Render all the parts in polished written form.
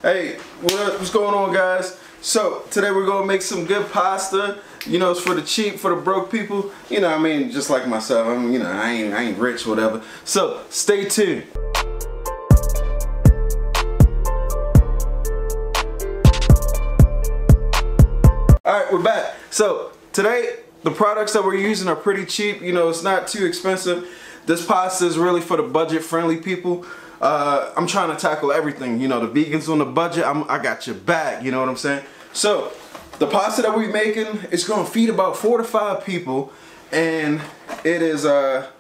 Hey, what's going on, guys? So today we're gonna make some good pasta. You know, it's for the cheap, for the broke people. You know, I mean, just like myself. I mean, you know, I ain't rich, whatever. So stay tuned. All right, we're back. So today the products that we're using are pretty cheap. You know, it's not too expensive. This pasta is really for the budget-friendly people. I'm trying to tackle everything. You know, the vegans on the budget, I got your back. You know what I'm saying? So the pasta that we're making is gonna feed about 4 to 5 people, and it is about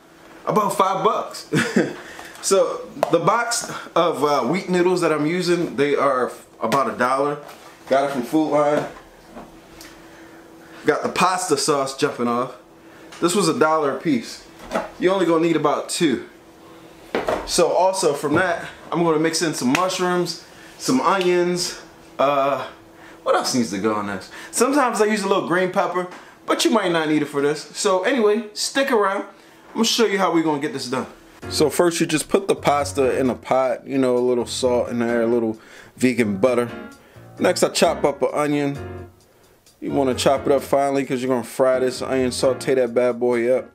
$5. So the box of wheat noodles that I'm using, they are about $1. Got it from Food Line. Got the pasta sauce jumping off. This was $1 a piece. You're only gonna need about 2. So also from that, I'm gonna mix in some mushrooms, some onions. What else needs to go on this? Sometimes I use a little green pepper, but you might not need it for this. So anyway, stick around. I'm gonna show you how we're gonna get this done. So first you just put the pasta in a pot, you know, a little salt in there, a little vegan butter. Next I chop up an onion. You wanna chop it up finely because you're gonna fry this onion, saute that bad boy up.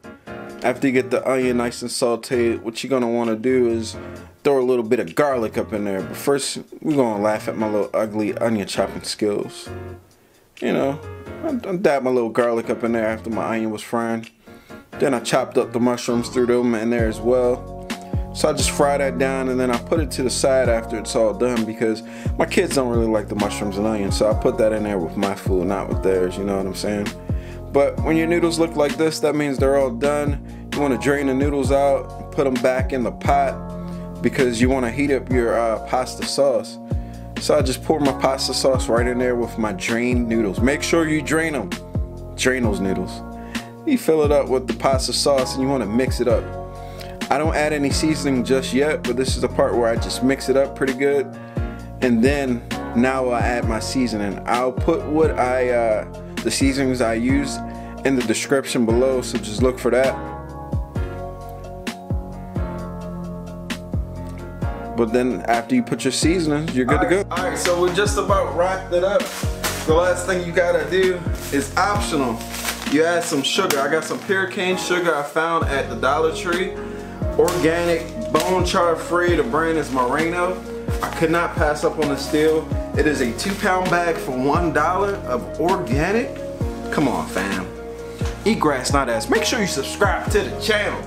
After you get the onion nice and sauteed, what you're gonna wanna do is throw a little bit of garlic up in there. But first, we're gonna laugh at my little ugly onion chopping skills. You know, I dabbed my little garlic up in there after my onion was frying. Then I chopped up the mushrooms, threw them in there as well. So I just fry that down and then I put it to the side after it's all done because my kids don't really like the mushrooms and onions. So I put that in there with my food, not with theirs, you know what I'm saying? But when your noodles look like this, that means they're all done. You want to drain the noodles out, put them back in the pot because you want to heat up your pasta sauce. So I just pour my pasta sauce right in there with my drained noodles. Make sure you drain them. Drain those noodles. You fill it up with the pasta sauce and you want to mix it up. I don't add any seasoning just yet, but this is the part where I just mix it up pretty good. And then now I add my seasoning. I'll put what the seasonings I use in the description below, so just look for that. But then after you put your seasonings, you're good to go. Alright, so we're just about wrapped it up. The last thing you gotta do is optional. You add some sugar. I got some pure cane sugar I found at the Dollar Tree. Organic, bone char free. The brand is Moreno. I could not pass up on this deal. It is a 2-pound bag for $1 of organic. Come on, fam. Eat grass, not ass. Make sure you subscribe to the channel.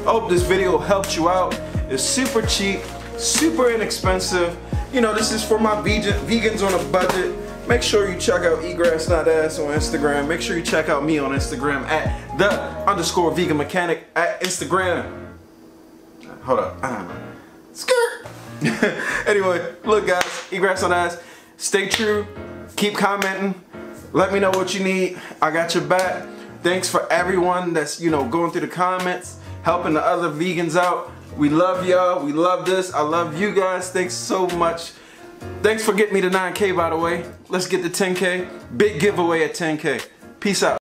I hope this video helped you out. It's super cheap, super inexpensive. You know, this is for my vegans on a budget. Make sure you check out Eat Grass Not Ass on Instagram. Make sure you check out me on Instagram at _vegan mechanic at Instagram. Hold up. Skirt. Anyway, look guys, Eat Grass Not Ass. Stay true. Keep commenting. Let me know what you need. I got your back. Thanks for everyone that's, you know, going through the comments, helping the other vegans out. We love y'all. We love this. I love you guys. Thanks so much. Thanks for getting me to 9K, by the way. Let's get to 10K. Big giveaway at 10K. Peace out.